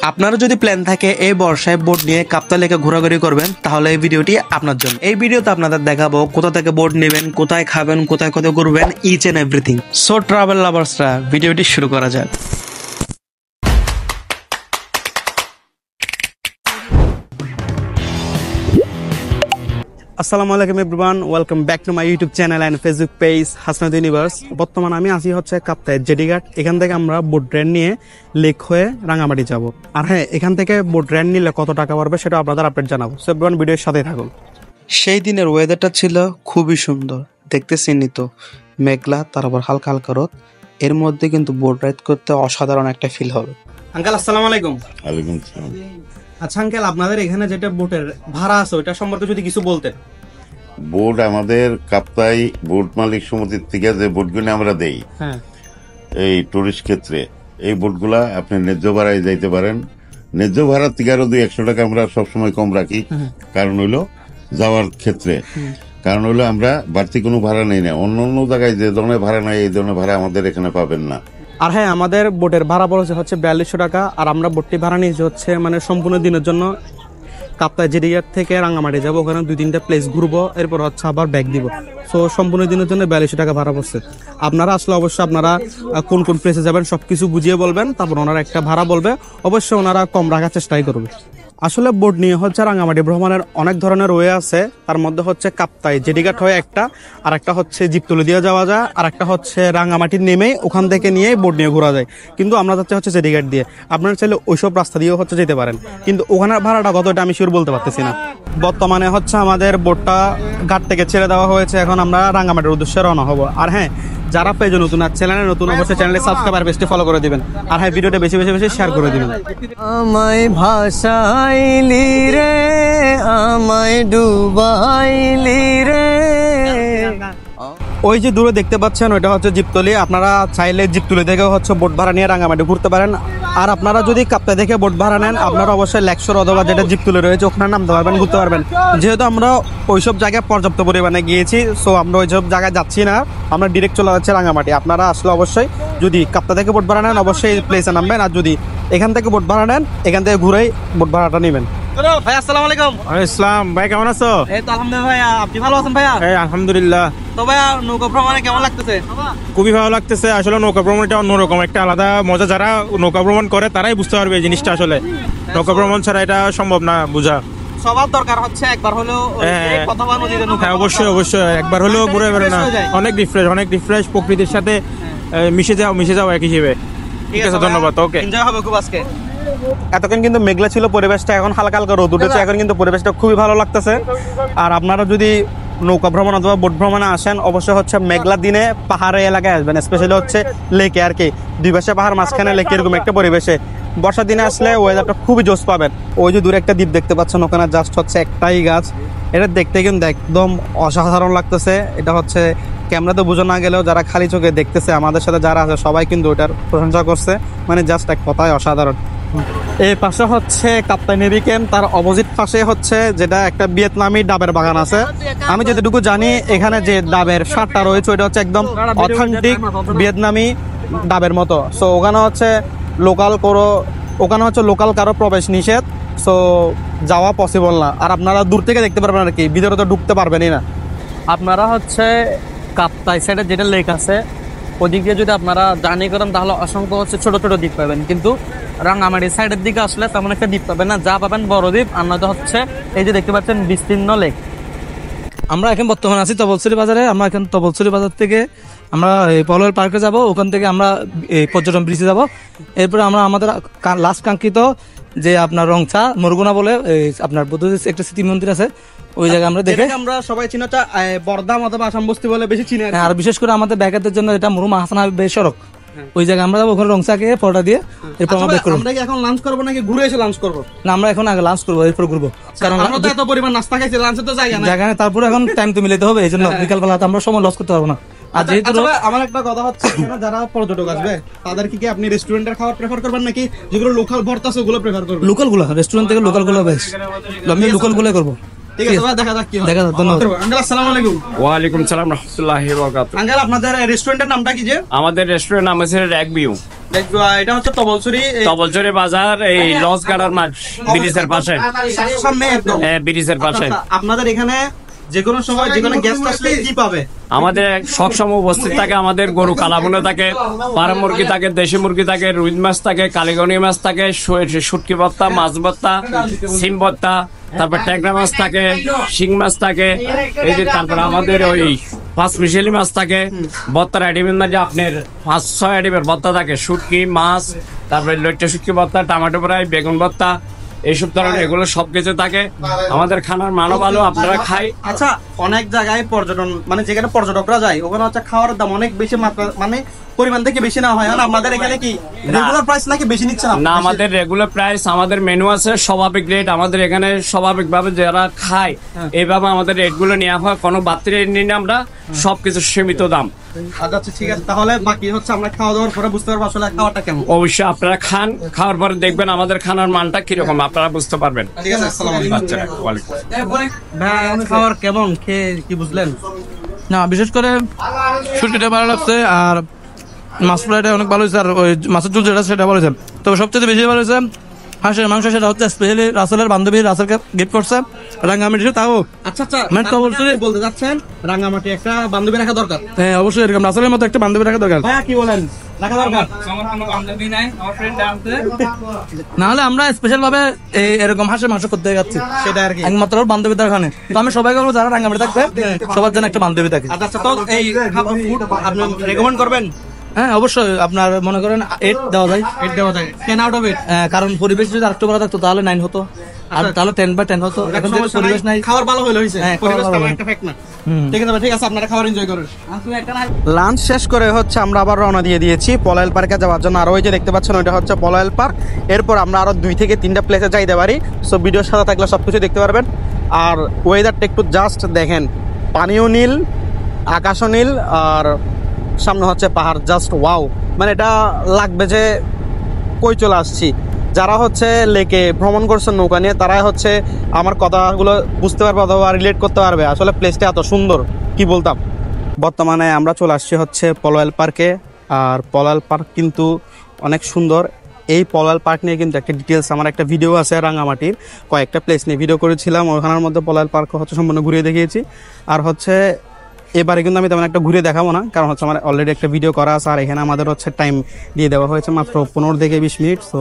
আপনারা যদি প্ল্যান থাকে এই বর্ষায় বোট নিয়ে কাপ্তাই লেকে ঘোরাঘুরি করবেন তাহলে এই ভিডিওটি আপনার জন্য। এই ভিডিওতে আপনাদের দেখাবো কোথা থেকে বোট নেবেন, কোথায় খাবেন, কোথায় কোথায় ঘুরবেন, each and everything. So travel লাভার্সরা ভিডিওটি শুরু করা যাক। আসসালামু আলাইকুম everyone, welcome back to my YouTube channel and Facebook page Hasnat Universe. বর্তমানে আমি আছি হচ্ছে কাপ্তাই জেডিঘাট। এখান থেকে আমরা বোট রেন্ট নিয়ে লেক হয়ে রাঙামাটি যাব। আর হ্যাঁ, এখান থেকে বোট রেন্ট নিলে কত টাকা পড়বে সেটা আপনাদের আপডেট জানাবো। সো এভরিওয়ান ভিডিওর সাথে থাকুন। সেই দিনের ওয়েদারটা ছিল খুবই সুন্দর, দেখতে চিহ্নিত, মেঘলা, তারপর হালকা হালকা রোদ। এর মধ্যে কিন্তু বোট রাইড করতে অসাধারণ একটা ফিল হবে। আঙ্কেল আসসালামু আলাইকুম। ওয়ালাইকুম আসসালাম। আচ্ছা আঙ্কেল, আপনাদের এখানে যেটা বোটের ভাড়া আছে ওইটা সম্পর্কে যদি কিছু বলতেন। বোট আমাদের কাপ্তাই বোট মালিক সমিতির থেকে যে বোটগুলো আমরা দেই এই টুরিস্ট ক্ষেত্রে, এই বোটগুলা আপনি ন্যায্য ভাড়ায় যাইতে পারেন। ন্যায্য ভাড়ার থেকে আরো 200 টাকা আমরা সবসময় কম রাখি। কারণ হইলো যাওয়ার ক্ষেত্রে, কারণ হইলো আমরা বাড়তি কোনো ভাড়া নেই না। অন্য অন্য জায়গায় যে ধরনের ভাড়া নেই এই ধরনের ভাড়া আমাদের এখানে পাবেন না। আর হ্যাঁ, আমাদের বোটের ভাড়া পড়েছে হচ্ছে 4200 টাকা। আর আমরা বোটটি ভাড়া নিয়েছি হচ্ছে মানে সম্পূর্ণ দিনের জন্য। কাপ্তাই জেডিঘাট থেকে রাঙামাটি যাবো, ওখানে 2-3টা প্লেস ঘুরবো, এরপর হচ্ছে আবার ব্যাগ দিব। সো সম্পূর্ণ দিনের জন্য 4200 টাকা ভাড়া পড়ছে। আপনারা আসলে অবশ্যই আপনারা কোন কোন প্লেসে যাবেন সবকিছু বুঝিয়ে বলবেন, তারপর ওনারা একটা ভাড়া বলবে। অবশ্যই ওনারা কম রাখার চেষ্টাই করবে। আসলে বোট নিয়ে হচ্ছে রাঙামাটি ভ্রমণের অনেক ধরনের ওয়ে আছে। তার মধ্যে হচ্ছে কাপ্তাই জেডিঘাট হয়ে একটা, আর একটা হচ্ছে জিপতলি দিয়ে যাওয়া যায়, আর একটা হচ্ছে রাঙামাটি নেমে ওখান থেকে নিয়ে বোট নিয়ে ঘোরা যায়। কিন্তু আমরা যাচ্ছি হচ্ছে জেডিঘাট দিয়ে। আপনারা চাইলে ওইসব রাস্তা দিয়েও হচ্ছে যেতে পারেন, কিন্তু ওখানের ভাড়াটা কত এটা আমি শিওর বলতে পারতেছি না। বর্তমানে হচ্ছে আমাদের বোটটা ঘাট থেকে ছেড়ে দেওয়া হয়েছে, এখন আমরা রাঙামাটির উদ্দেশ্যে রওনা হবো। আর হ্যাঁ, যারা পেজে নতুন আর চ্যানেলে নতুন অবশ্যই চ্যানেলে সাবস্ক্রাইব আর পেজটি ফলো করে দিবেন। আর হ্যাঁ, ভিডিওটা বেশি বেশি বেশি শেয়ার করে দিবেন। আমায় ভাসাইলি রে, আমায় ডুবাইলি রে। ওই যে দূরে দেখতে পাচ্ছেন ওইটা হচ্ছে জিপতলি। আপনারা চাইলে জিপতলি থেকে হচ্ছে বোট ভাড়া নিয়ে রাঙামাটি ঘুরতে পারেন। আর আপনারা যদি কাপ্তাই থেকে বোট ভাড়া নেন, আপনারা অবশ্যই লেকশোর অথবা যেটা জিপতলি রয়েছে ওখানে নামতে পারবেন, ঘুরতে পারবেন। যেহেতু আমরা ওইসব জায়গায় পর্যাপ্ত পরিমাণে গিয়েছি, সো আমরা ওইসব জায়গায় যাচ্ছি না, আমরা ডিরেক্ট চলে যাচ্ছি রাঙামাটি। আপনারা আসলে অবশ্যই যদি কাপ্তাই থেকে বোট ভাড়া নেন অবশ্যই এই প্লেসে নামবেন। আর যদি এখান থেকে বোট ভাড়া নেন, এখান থেকে ঘুরেই বোট ভাড়াটা নেবেন। ভাই আসসালামু আলাইকুম। ইসলাম ভাই, কেমন আছো? এই তো আলহামদুলিল্লাহ ভাইয়া, আপনি ভালো আছেন ভাইয়া? এই আলহামদুলিল্লাহ। তো ভাইয়া নৌকা ভ্রমণে কেমন লাগতেছে? খুবই ভালো লাগতেছে। আসলে নৌকা ভ্রমণটা অন্যরকম একটা আলাদা মজা। যারা নৌকা ভ্রমণ করে তারাই বুঝতে পারবে এই জিনিসটা। আসলে নৌকা ভ্রমণ ছাড়া এটা সম্ভব না বোঝা। সবার দরকার হচ্ছে একবার হলেও হ্যাঁ, অবশ্যই অবশ্যই একবার হলেও ঘুরে বেড়ে না। অনেক রিফ্রেশ প্রকৃতির সাথে মিশে যাও এক হিসেবে। ঠিক আছে, ধন্যবাদ। ওকে, এনজয় হবে খুব আজকে। এতক্ষণ কিন্তু মেঘলা ছিল পরিবেশটা, এখন হালকা হালকা রোদ উঠেছে, এখন কিন্তু পরিবেশটা খুবই ভালো লাগতেছে। আর আপনারা যদি নৌকা ভ্রমণ অথবা বোট ভ্রমণে আসেন অবশ্যই হচ্ছে মেঘলা দিনে পাহাড়ে এলাকায় আসবেন, স্পেশালি হচ্ছে লেকে। আর কি দুই পাশে পাহাড়, মাঝখানে লেকে, এরকম একটা পরিবেশে বর্ষার দিনে আসলে ওয়েদারটা খুবই জোশ পাবেন। ওই যে দূরে একটা দ্বীপ দেখতে পাচ্ছেন, ওখানে জাস্ট হচ্ছে একটাই গাছ। এটা দেখতে কিন্তু একদম অসাধারণ লাগতেছে। এটা হচ্ছে ক্যামেরাতে বোঝা না গেলেও যারা খালি চোখে দেখতেছে, আমাদের সাথে যারা আছে সবাই কিন্তু ওটার প্রশংসা করছে। মানে জাস্ট এক কথায় অসাধারণ। এই পাশে হচ্ছে কাপ্তাই নেভি ক্যাম্প, তার অপোজিট পাশে হচ্ছে যেটা একটা ভিয়েতনামি ডাবের বাগান আছে। আমি যেটুকু জানি এখানে যে ডাবের স্বাদটা রয়েছে ওইটা হচ্ছে একদম অথেন্টিক ভিয়েতনামি ডাবের মতো। সো ওখানে হচ্ছে লোকাল কারো প্রবেশ নিষেধ, সো যাওয়া পসিবল না। আর আপনারা দূর থেকে দেখতে পারবেন, আর কি ভিতরে তো ঢুকতে পারবেনই না। আপনারা হচ্ছে কাপ্তাই সাইডে যেটা লেক আছে ওদিক দিয়ে যদি আপনারা জার্নি করেন তাহলে অসংখ্য হচ্ছে ছোট ছোট দ্বীপ পাবেন, কিন্তু রাঙামাটি সাইডের দিকে আসলে তেমন একটা দ্বীপ পাবেন না। যা পাবেন বড় দ্বীপ, আর নয়তো হচ্ছে এই যে দেখতে পাচ্ছেন বিস্তীর্ণ লেক। আমরা এখন বর্তমানে আছি তবলছড়ি বাজারে। আমরা এখন তবলছড়ি বাজার থেকে আমরা পলয়ের পার্কে যাব, ওখান থেকে আমরা এই পর্যটন ব্রিজে যাব। এরপরে আমরা আমাদের লাস্ট কাঙ্ক্ষিত যে আপনার রংছা মরগুনা বলে আপনার বুদ্ধদেব একটা স্মৃতি মন্দির আছে, ওই জায়গায় আমরা দেখে আমরা সবাই চিনি বর্দাম অথবা আসাম বস্তি বলে বেশি চিনি। আর বিশেষ করে আমাদের ব্যাগারদের জন্য এটা মুরুমা হাসান হাবিব সড়ক, ওই জায়গায় আমরা যাবো। ওখানে রংচাকে ফটোটা দিয়ে এরপর আমরা ব্যাক করব। আমরা কি এখন লাঞ্চ করব নাকি ঘুরে এসে লাঞ্চ করব? না, আমরা এখন আগে লাঞ্চ করবো, এরপর ঘুরবো। কারণ আমরা তো এত পরিমাণ নাস্তা খাইছি, লাঞ্চে তো জায়গা না। তারপরে এখন টাইম তো মিলাতে হবে, এই জন্য বিকালবেলা আমরা সময় লস করতে পারবো না। আর যেহেতু আমার একটা কথা হচ্ছে, যারা পর্যটক আসবে তাদের কি আপনি রেস্টুরেন্টের খাবার প্রেফার করবেন নাকি যেগুলো লোকাল ভর্তা আছে ওগুলো প্রেফার করবেন? লোকাল গুলো, রেস্টুরেন্ট থেকে লোকাল গুলো বেশ, আমি লোকাল গুলো করবো। ঠিক আছে ভাই, দেখা যাক কি হয়। দেখা যাক, ধন্যবাদ। আঙ্কেল আসসালামু আলাইকুম। ওয়ালাইকুম আসসালাম রাহমাতুল্লাহি ওয়া বারাকাতুহু। আঙ্কেল আপনাদের রেস্টুরেন্টের নামটা কি? যে আমাদের রেস্টুরেন্ট নাম আছে র্যাক ভিউ। এটা হচ্ছে তবলছড়ি তবলচরে বাজার, এই লঞ্চ গার্ডার মাঠ, ব্রিজের পাশে, সামনে একদম। ব্রিজের পাশে। আচ্ছা, আপনাদের এখানে যে কোনো সময় যে কোনো গেস্ট আসলে কি পাবে? আমাদের সবসময় উপস্থিত থাকে আমাদের গরু কালাবুনা থাকে, পাড়া মুরগি থাকে, দেশি মুরগি থাকে, রুই মাছ থাকে, কালীগনি মাছ থাকে, শুটকি ভর্তা, মাছ ভর্তা, সিম ভর্তা, তারপর ট্যাংরা মাছ থাকে, শিং মাছ থাকে, এই যে তারপর আমাদের ওই 5 মিশালি মাছ থাকে, ভর্তার আইটেমের মধ্যে আপনার 5-6 আইটেমের ভর্তা থাকে, শুটকি মাছ, তারপরে লইট্টা শুটকি ভর্তা, টমেটো ফ্রাই, বেগুন ভর্তা, এইসব ধরনের এগুলো সবকিছু থাকে। আমাদের খানার মানও ভালো, আপনারা খাই। আচ্ছা, অনেক জায়গায় পর্যটন মানে যেখানে পর্যটকরা যায় ওখানে হচ্ছে খাওয়ার দাম অনেক বেশি মাত্রা মানে পরিমাণ থেকে বেশি না হয়, আর আপনাদের এখানে কি রেগুলার প্রাইস নাকি বেশি নিচ্ছেন? না, আমাদের রেগুলার প্রাইস, আমাদের মেনু আছে স্বাভাবিক রেট। আমাদের এখানে স্বাভাবিকভাবে যারা খায় এইভাবে আমাদের রেটগুলো নেওয়া হয়, কোনো বাড়তি রেট নিই না আমরা, সবকিছু সীমিত দাম। আচ্ছা ঠিক আছে, তাহলে বাকি হচ্ছে আমরা খাওয়া দাওয়ার পরে বুঝতে পারবো আসলে খাওয়াটা কেমন। অবশ্যই আপনারা খান, খাওয়ার পরে দেখবেন আমাদের খানার মানটা কিরকম, আপনারা বুঝতে পারবেন। ঠিক আছে, আসসালামু আলাইকুম। আচ্ছা, ওয়ালাইকুম। ভাই, খাওয়ার কেমন, খেয়ে কি বুঝলেন? না, বিশেষ করে শুটকিটা ভালো লাগছে, আর মাছ ফ্রাইটা অনেক ভালো হয়েছে, আর ওই মাছের ঝোল যেটা সেটা ভালো হয়েছে। তবে সবচেয়ে বেশি ভালো হয়েছে হাঁসের মাংস, সেটা হচ্ছে স্পেশালি রাসেলের বান্ধবী রাসেলকে গিফট করছে রাঙ্গামাটি, তাও আচ্ছা আচ্ছা, মানে তবলছড়ি বলতে যাচ্ছেন রাঙ্গামাটি একটা বান্ধবী রাখা দরকার। হ্যাঁ অবশ্যই, এরকম রাসেলের মতো একটা বান্ধবী রাখা দরকার। ভাইয়া কি বলেন, রাখা দরকার? না হলে আমরা স্পেশাল ভাবে এরকম হাঁসের মাংস করতে যাচ্ছি, সেটা আর কি। একমাত্র বান্ধবী দোকানে। তো আমি সবাই বলবো যারা রাঙ্গামাটি থাকবে সবার জন্য একটা বান্ধবী থাকে। আচ্ছা, তো এই ফুড আপনি রেকমেন্ড করবেন? হ্যাঁ অবশ্যই, আপনার মনে করেন 8 দেওয়া যায়। 8 দেওয়া যায়, 10 আউট অফ 8। কারণ পরিবেশ যদি আরেকটু ভালো থাকতো তাহলে 9 হতো, আর তাহলে 10/10 হতো। এখন যেহেতু পরিবেশ নাই, খাবার ভালো হইলো হইছে, হ্যাঁ, পরিবেশ খাবার তেমন ভালো। একটা ফ্যাক্ট না। ঠিক আছে, আপনারা খাবার এনজয় করুন। লাঞ্চ শেষ করে হচ্ছে আমরা আবার রওনা দিয়ে দিয়েছি পলাইল পার্কে যাওয়ার জন্য। আর ওই যে দেখতে পাচ্ছেন ওইটা হচ্ছে পলাইল পার্ক। এরপর আমরা আরো 2 থেকে 3টা প্লেসে যাইতে পারি। সো ভিডিওর সাথে থাকলে সবকিছু দেখতে পারবেন। আর ওয়েদারটা একটু জাস্ট দেখেন, পানিও নীল, আকাশও নীল, আর সামনে হচ্ছে পাহাড়। জাস্ট ওয়াও, মানে এটা লাগবে যে কই চলে আসছি। যারা হচ্ছে লেকে ভ্রমণ করছেন নৌকা নিয়ে, তারাই হচ্ছে আমার কথাগুলো বুঝতে পারবে অথবা রিলেট করতে পারবে আসলে প্লেসটা এত সুন্দর কি বলতাম। বর্তমানে আমরা চলে আসছি হচ্ছে পলাইল পার্কে। আর পলাইল পার্ক কিন্তু অনেক সুন্দর। এই পলাইল পার্ক নিয়ে কিন্তু একটা ডিটেলস আমার একটা ভিডিও আছে, রাঙ্গামাটির কয়েকটা প্লেস নিয়ে ভিডিও করেছিলাম। ওখানের মধ্যে পলাইল পার্ক হচ্ছে সম্পূর্ণ ঘুরিয়ে দেখিয়েছি। আর হচ্ছে এবারে কিন্তু আমি তেমন একটা ঘুরে দেখাবো না, কারণ হচ্ছে আমার অলরেডি একটা ভিডিও করা আছে। আর এখানে আমাদের হচ্ছে টাইম দিয়ে দেওয়া হয়েছে মাত্র 15 থেকে 20 মিনিট। সো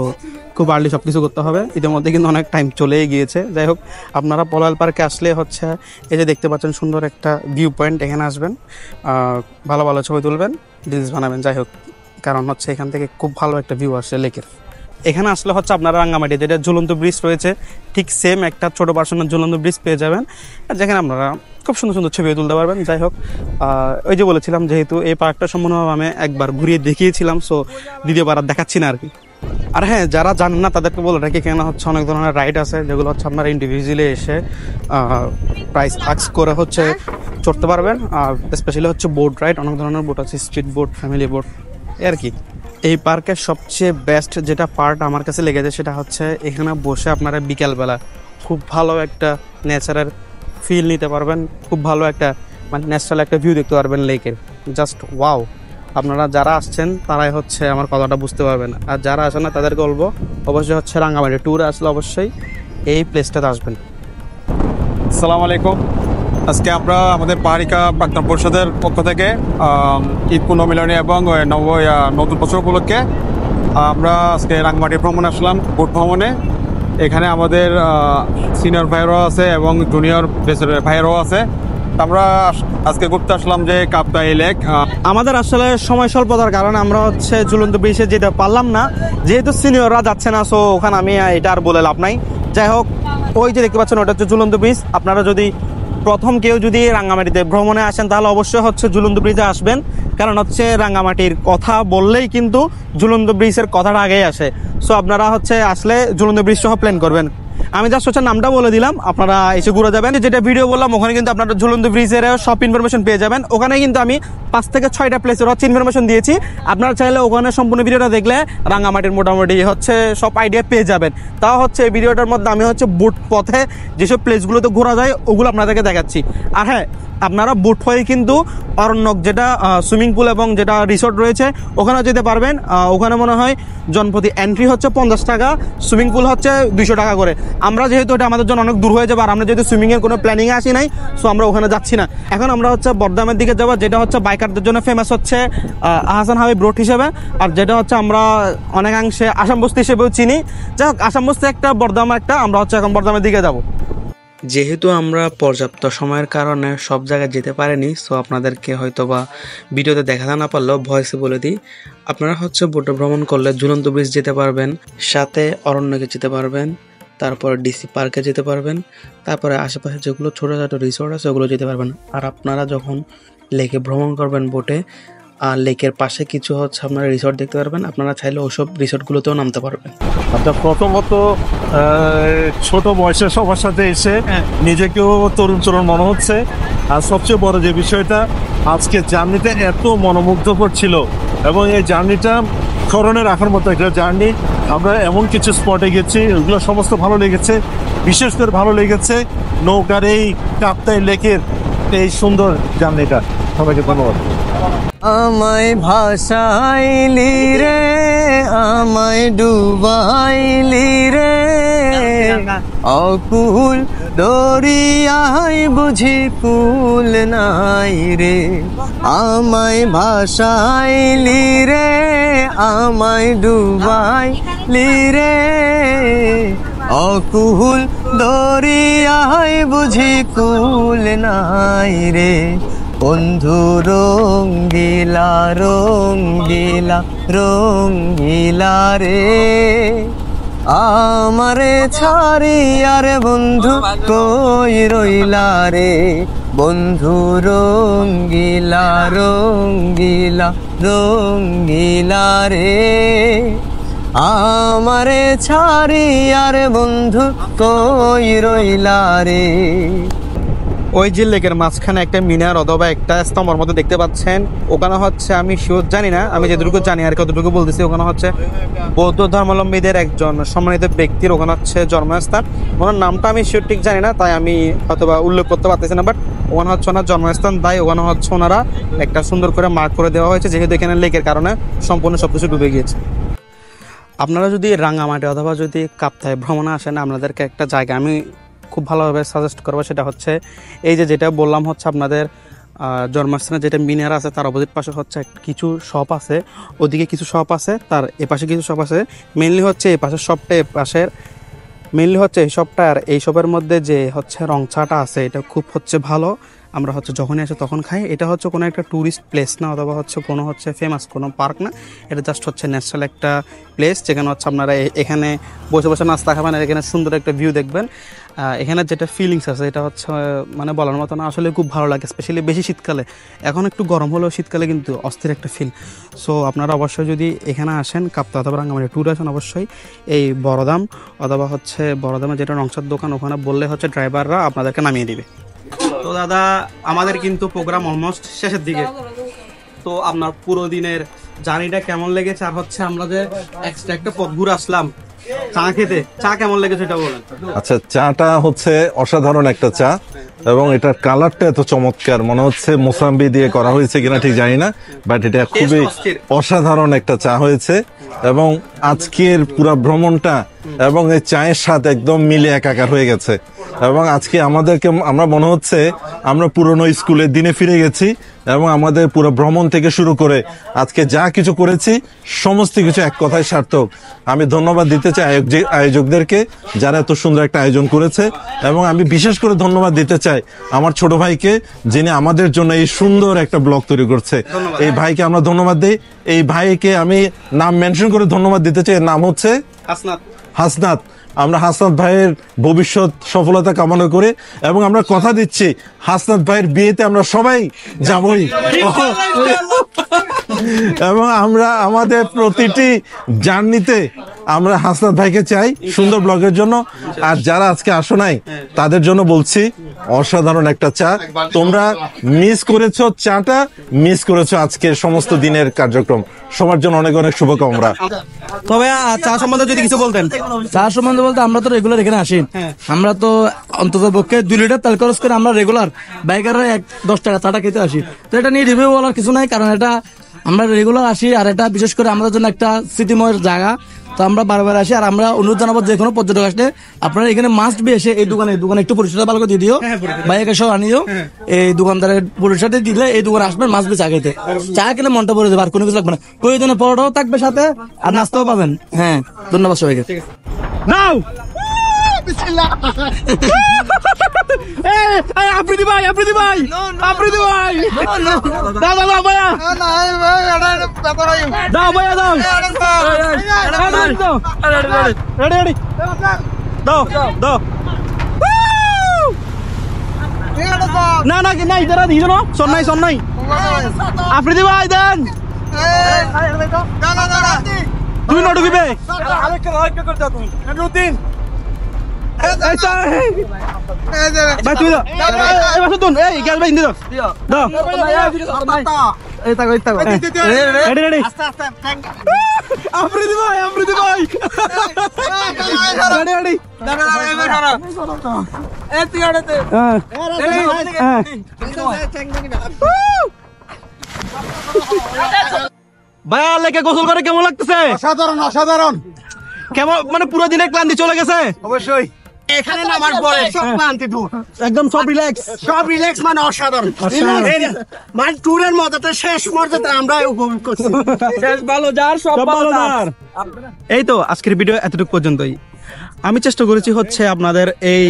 খুব আর্লি সব কিছু করতে হবে, ইতিমধ্যে কিন্তু অনেক টাইম চলেই গিয়েছে। যাই হোক, আপনারা পলাইল পার্কে আসলে হচ্ছে এই যে দেখতে পাচ্ছেন সুন্দর একটা ভিউ পয়েন্ট, এখানে আসবেন, ভালো ভালো ছবি তুলবেন, রিলস বানাবেন। যাই হোক, কারণ হচ্ছে এখান থেকে খুব ভালো একটা ভিউ আসে লেকের। এখানে আসলে হচ্ছে আপনারা রাঙ্গামাটি যেটা ঝুলন্ত ব্রিজ রয়েছে, ঠিক সেম একটা ছোটো ভার্সনের ঝুলন্ত ব্রিজ পেয়ে যাবেন, যেখানে আপনারা খুব সুন্দর সুন্দর ছবি তুলতে পারবেন। যাই হোক, ওই যে বলেছিলাম যেহেতু এই পার্কটা সম্পূর্ণভাবে আমি একবার ঘুরিয়ে দেখিয়েছিলাম, সো দ্বিতীয়বার আর দেখাচ্ছি না আর কি। আর হ্যাঁ, যারা জানেন না তাদেরকে বলে রাখি, এখানে হচ্ছে অনেক ধরনের রাইড আছে যেগুলো হচ্ছে আপনারা ইন্ডিভিজুয়ালি এসে প্রাইস আক্স করে হচ্ছে চড়তে পারবেন। আর স্পেশালি হচ্ছে বোট রাইড, অনেক ধরনের বোট আছে, স্পিড বোট, ফ্যামিলি বোট আর কি। এই পার্কের সবচেয়ে বেস্ট যেটা পার্ট আমার কাছে লেগেছে সেটা হচ্ছে এখানে বসে আপনারা বিকালবেলা খুব ভালো একটা নেচারের ফিল নিতে পারবেন, খুব ভালো একটা মানে ন্যাচারাল একটা ভিউ দেখতে পারবেন লেকের। Just wow. আপনারা যারা আসছেন তারাই হচ্ছে আমার কথাটা বুঝতে পারবেন, আর যারা আসেন না তাদেরকে বলবো অবশ্যই হচ্ছে রাঙ্গামাটি ট্যুরে আসলে অবশ্যই এই প্লেসটাতে আসবেন। আসসালামু আলাইকুম। আজকে আমরা আমাদের পাহাড়িকা প্রাক্তন পরিষদের পক্ষ থেকে ঈদ পুনর্মিলনী এবং নতুন বছর উপলক্ষে আমরা আজকে রাঙ্গামাটি ভ্রমণে আসলাম, বোট ভ্রমণে। এখানে আমাদের সিনিয়র ভাইয়েরাও আছে এবং জুনিয়র বেসের ভাইয়েরাও আছে। আমরা আজকে ঘুরতে আসলাম যে কাপ্তাই লেক। আমাদের আসলে সময় স্বল্পতার কারণে আমরা হচ্ছে ঝুলন্ত ব্রিজে যেতে পারলাম না, যেহেতু সিনিয়ররা যাচ্ছে না, সো ওখানে আমি এটা আর বলে লাভ নাই। যাই হোক, ওই যে দেখতে পাচ্ছেন ওটা হচ্ছে ঝুলন্ত ব্রিজ। আপনারা যদি প্রথম কেউ যদি রাঙ্গামাটিতে ভ্রমণে আসেন তাহলে অবশ্যই হচ্ছে ঝুলন্ত ব্রিজে আসবেন, কারণ হচ্ছে রাঙ্গামাটির কথা বললেই কিন্তু ঝুলন্ত ব্রিজের কথাটা আগেই আসে। সো আপনারা হচ্ছে আসলে ঝুলন্ত ব্রিজ সহ প্ল্যান করবেন। আমি জাস্ট হচ্ছে নামটা বলে দিলাম, আপনারা এসে ঘুরে যাবেন। যেটা ভিডিও বললাম ওখানে কিন্তু আপনারা ঝুলন্ত ব্রিজের সব ইনফরমেশন পেয়ে যাবেন। ওখানে কিন্তু আমি 5 থেকে 6টা প্লেসের হচ্ছে ইনফরমেশন দিয়েছি। আপনারা চাইলে ওখানে সম্পূর্ণ ভিডিওটা দেখলে রাঙ্গামাটির মোটামুটি হচ্ছে সব আইডিয়া পেয়ে যাবেন। তাও হচ্ছে এই ভিডিওটার মধ্যে আমি হচ্ছে বোট পথে যেসব প্লেসগুলোতে ঘোরা যায় ওগুলো আপনাদেরকে দেখাচ্ছি। আর হ্যাঁ, আপনারা বুট হয়ে কিন্তু অরণ্যক যেটা সুইমিং পুল এবং যেটা রিসোর্ট রয়েছে ওখানে যেতে পারবেন। ওখানে মনে হয় জনপ্রতি এন্ট্রি হচ্ছে 50 টাকা, সুইমিং পুল হচ্ছে 200 টাকা করে। আমরা যেহেতু এটা আমাদের জন্য অনেক দূর হয়ে যাবে আর আমরা যেহেতু সুইমিংয়ের কোনো প্ল্যানিংয়ে আসি নাই, সো আমরা ওখানে যাচ্ছি না। এখন আমরা হচ্ছে বর্ধমানের দিকে যাবো, যেটা হচ্ছে বাইকারদের জন্য ফেমাস হচ্ছে আহসান হাবিব রোড হিসেবে, আর যেটা হচ্ছে আমরা অনেকাংশে আসাম বস্তি হিসেবেও চিনি। যাই হোক, আসাম বস্তি একটা, বর্ধমান একটা, আমরা হচ্ছে এখন বর্ধমানের দিকে যাব। যেহেতু আমরা পর্যাপ্ত সময়ের কারণে সব জায়গায় যেতে পারিনি, সো আপনাদেরকে হয়তো বা ভিডিওতে দেখাতে না পারলেও ভয়েসে বলে দিই। আপনারা হচ্ছে বোটে ভ্রমণ করলে ঝুলন্ত ব্রিজ যেতে পারবেন, সাথে অরণ্যকে যেতে পারবেন, তারপর ডিসি পার্কে যেতে পারবেন, তারপরে আশেপাশে যেগুলো ছোটো ছোটো রিসোর্ট আছে ওগুলো যেতে পারবেন। আর আপনারা যখন লেকে ভ্রমণ করবেন বোটে, আর লেকের পাশে কিছু হচ্ছে আপনারা রিসোর্ট দেখতে পারবেন, আপনারা চাইলে ওসব রিসোর্টগুলোতেও নামতে পারবেন। আচ্ছা, প্রথমত ছোট বয়সে সবার সাথে এসে নিজেকেও তরুণ তরুণ মনে হচ্ছে। আর সবচেয়ে বড় যে বিষয়টা, আজকে জার্নিটা এত মনোমুগ্ধকর ছিল এবং এই জার্নিটা স্মরণে রাখার মতো একটা জার্নি। আমরা এমন কিছু স্পটে গেছি, ওগুলো সমস্ত ভালো লেগেছে। বিশেষ করে ভালো লেগেছে নৌকার এই কাপ্তাই লেকের এই সুন্দর জার্নিটা। সবাইকে ধন্যবাদ। আমায় ভাসাইলি রে, আমায় ডুবাইলি রে, অকুল দরিয়ায় বুঝি কুল নাই রে। আমায় ভাসাইলি রে, আমায় ডুবাইলি রে, অকুল দরিয়ায় বুঝি কুল নাই রে। বন্ধু রঙ্গিলা রঙ্গিলা রঙ্গিলা রে, আমারে ছাড়িয়া রে বন্ধু কই রইলা রে। বন্ধু রঙ্গিলা রঙ্গিলা রঙ্গিলা রে, আমারে ছাড়িয়া রে বন্ধু কই রইলা রে। ওই যে লেকের মাঝখানে একটা মিনার অথবা একটা স্তম্ভের মধ্যে দেখতে পাচ্ছেন, ওখানে হচ্ছে আমি শিওর জানি না, আমি যেটুকু জানি আর কতটুকু বলতেছি, ওখানে হচ্ছে বৌদ্ধ ধর্মাবলম্বীদের একজন সম্মানিত ব্যক্তির ওখানে হচ্ছে জন্মস্থান। ওনার নামটা আমি শিওর ঠিক জানি না, তাই আমি হয়তোবা উল্লেখ করতে পারতেছি না, বাট ওখানে হচ্ছে ওনার জন্মস্থান, তাই ওখানে হচ্ছে ওনারা একটা সুন্দর করে মার্ক করে দেওয়া হয়েছে, যেহেতু এখানে লেকের কারণে সম্পূর্ণ সব কিছু ডুবে গিয়েছে। আপনারা যদি রাঙামাটি অথবা যদি কাপ্তাই ভ্রমণে আসেন, আপনাদেরকে একটা জায়গা আমি খুব ভালোভাবে সাজেস্ট করবো, সেটা হচ্ছে এই যেটা বললাম হচ্ছে আপনাদের জন্মস্থানে যেটা মিনার আছে তার অপোজিট পাশে হচ্ছে কিছু শপ আছে, ওদিকে কিছু শপ আছে, তার এপাশে কিছু শপ আছে। মেনলি হচ্ছে এই পাশের শপটা, এ পাশের মেনলি হচ্ছে এই শপটা। আর এই শপের মধ্যে যে হচ্ছে রং চাটা আছে এটা খুব হচ্ছে ভালো, আমরা হচ্ছে যখনই আসে তখন খাই। এটা হচ্ছে কোনো একটা ট্যুরিস্ট প্লেস না অথবা হচ্ছে কোনো হচ্ছে ফেমাস কোনো পার্ক না, এটা জাস্ট হচ্ছে ন্যাচারাল একটা প্লেস, যেখানে হচ্ছে আপনারা এখানে বসে বসে নাস্তা খাবেন আর এখানে সুন্দর একটা ভিউ দেখবেন। এখানে যেটা ফিলিংস আছে এটা হচ্ছে মানে বলার মতো না, আসলে খুব ভালো লাগে, স্পেশালি বেশি শীতকালে। এখন একটু গরম হলেও শীতকালে কিন্তু অস্থির একটা ফিল। সো আপনারা অবশ্যই যদি এখানে আসেন, কাপ্তা অথবা রাঙ্গামাটি ট্যুর আসেন, অবশ্যই এই বড়দাম অথবা হচ্ছে বড়দামে যেটা নংসার দোকান, ওখানে বললে হচ্ছে ড্রাইভাররা আপনাদেরকে নামিয়ে দিবে। তো দাদা, আমাদের কিন্তু প্রোগ্রাম অলমোস্ট শেষের দিকে। তো আপনার পুরো দিনের জার্নিটা কেমন লেগেছে, আর হচ্ছে আমরা যে এক্সট্রা একটা পথ ঘুরে আসলাম চা খেতে, চা কেমন লেগেছে সেটা বলেন। আচ্ছা, চাটা হচ্ছে অসাধারণ একটা চা এবং এটার কালারটা এত চমৎকার, মনে হচ্ছে মোসাম্বি দিয়ে করা হয়েছে কিনা ঠিক জানি না, বাট এটা খুবই অসাধারণ একটা চা হয়েছে। এবং আজকের পুরো ভ্রমণটা এবং এই চায়ের স্বাদ একদম মিলে একাকার হয়ে গেছে। এবং আজকে আমরা মনে হচ্ছে আমরা পুরনো স্কুলের দিনে ফিরে গেছি এবং আমাদের পুরো ভ্রমণ থেকে শুরু করে আজকে যা কিছু করেছি সমস্ত কিছু এক কথায় সার্থক। আমি ধন্যবাদ দিতে চাই আয়োজকদেরকে যারা এত সুন্দর একটা আয়োজন করেছে, এবং আমি বিশেষ করে ধন্যবাদ দিতে চাই আমার ছোট ভাইকে, যিনি আমাদের জন্য এই সুন্দর একটা ব্লগ তৈরি করছে। এই ভাইকে আমরা ধন্যবাদ দিই। এই ভাইকে আমি নাম মেনশন করে ধন্যবাদ দিতে চাই, এর নাম হচ্ছে হাসনাত। আমরা হাসনাত ভাইয়ের ভবিষ্যৎ সফলতা কামনা করে, এবং আমরা কথা দিচ্ছি হাসনাত ভাইয়ের বিয়েতে আমরা সবাই যাবই, এবং আমরা আমাদের প্রতিটি জার্নিতে আমরা হাসনাত ভাইকে চাই সুন্দর ব্লগের জন্য। আর যারা আজকে আসো নাই তাদের জন্য বলছি অসাধারণ একটা চা, তোমরা মিস করেছো, চাটা মিস করেছো আজকের সমস্ত দিনের কার্যক্রম। সবার জন্য অনেক অনেক শুভকামনা। তবে চা সম্বন্ধে যদি কিছু বলতেন। চা সম্বন্ধে বলতে আমরা তো রেগুলার এখানে আসি, আমরা তো অন্তত পক্ষে 2 লিটার তেল খরচ করে আমরা রেগুলার বাইকাররা 10 টাকা চাটা খেতে আসি। তো এটা নিয়ে রিভিউ বলার কিছু নাই, কারণ এটা আমরা রেগুলার আসি, আর এটা বিশেষ করে আমাদের জন্য একটা স্মৃতিময় জায়গা। তো আমরা বারবার আসি, আর আমরা অনুরোধ জানাবো যে কোনো পর্যটক আসলে আপনারা এখানে মাস্ট বি এসে এই দোকানে একটু পরিচয় ভালো করে দিয়ে দিও, বাইকে সব আনিও, এই দোকানদারের পরিচয় দিলে এই দোকানে আসবেন মাস্ট বি চা খেতে। চা খেলে মনটা ভরে যাবে, আর কোনো কিছু লাগবে না। প্রয়োজনে পরোটাও থাকবে সাথে, আর নাস্তাও পাবেন। হ্যাঁ, ধন্যবাদ সবাইকে। নাও আফ্রিদি ভাই দাও ভাইয়া, দাও ভাইয়া দাও, রেডি দাও দাও। না না নাই তারা দিছ না, সন নাই আফ্রিদি ভাই দেন, তুমি না ঢুকিবে ভাই, তুই দাও এই গ্যাস ভাই দাও দাও, রেডি আফ্রিদি ভাই রেডি ভাইয়া লেকে গোসল করে কেমন লাগতেছে? অসাধারণ কেমন মানে পুরো দিনের ক্লান্তি চলে গেছে? অবশ্যই। এখানে নামার পরে সব ক্লান্তি দূর, একদম সব রিল্যাক্স মানে অসাধারণ। মানে ট্যুরের মজাটা শেষ পর্যন্ত আমরা উপভোগ করছি। ভালো যার সব ভালো যার। এই তো আজকের ভিডিও এতটুকু পর্যন্তই। আমি চেষ্টা করেছি হচ্ছে আপনাদের এই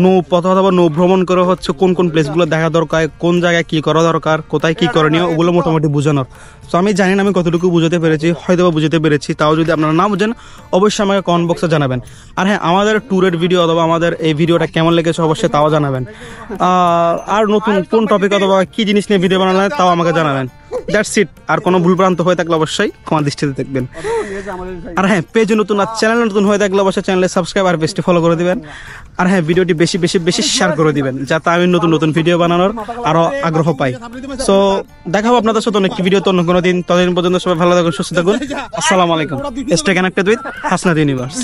নৌপথ অথবা নৌ ভ্রমণ করে হচ্ছে কোন কোন প্লেসগুলো দেখা দরকার, কোন জায়গায় কি করা দরকার, কোথায় কি করণীয়, ওগুলো মোটামুটি বোঝানোর। তো আমি জানি না আমি কতটুকু বুঝাতে পেরেছি, হয়তো বা বুঝাতে পেরেছি। তাও যদি আপনারা না বুঝেন অবশ্যই আমাকে কমেন্ট বক্সে জানাবেন। আর হ্যাঁ, আমাদের ট্যুরের ভিডিও অথবা আমাদের এই ভিডিওটা কেমন লেগেছে অবশ্যই তাও জানাবেন। আর নতুন কোন টপিক অথবা কি জিনিস নিয়ে ভিডিও বানালেন তাও আমাকে জানাবেন। That's it. আর কোনো ভুলভ্রান্ত হয়ে থাকলে অবশ্যই ক্ষমা দৃষ্টিতে দেখবেন। আর হ্যাঁ, পেজে নতুন আর চ্যানেল নতুন হয়ে থাকলে অবশ্যই চ্যানেলে সাবস্ক্রাইব আর পেজটি ফলো করে দিবেন। আর হ্যাঁ, ভিডিওটি বেশি বেশি বেশি শেয়ার করে দিবেন, যাতে আমি নতুন নতুন ভিডিও বানানোর আরো আগ্রহ পাই। সো দেখা হবে আপনাদের সাথে অনেক ভিডিও তো অন্য কোনো দিন। ততদিন পর্যন্ত সবাই ভালো থাকুন, সুস্থ থাকুন। আসসালামু আলাইকুম। Stay connected with Hasnat universe.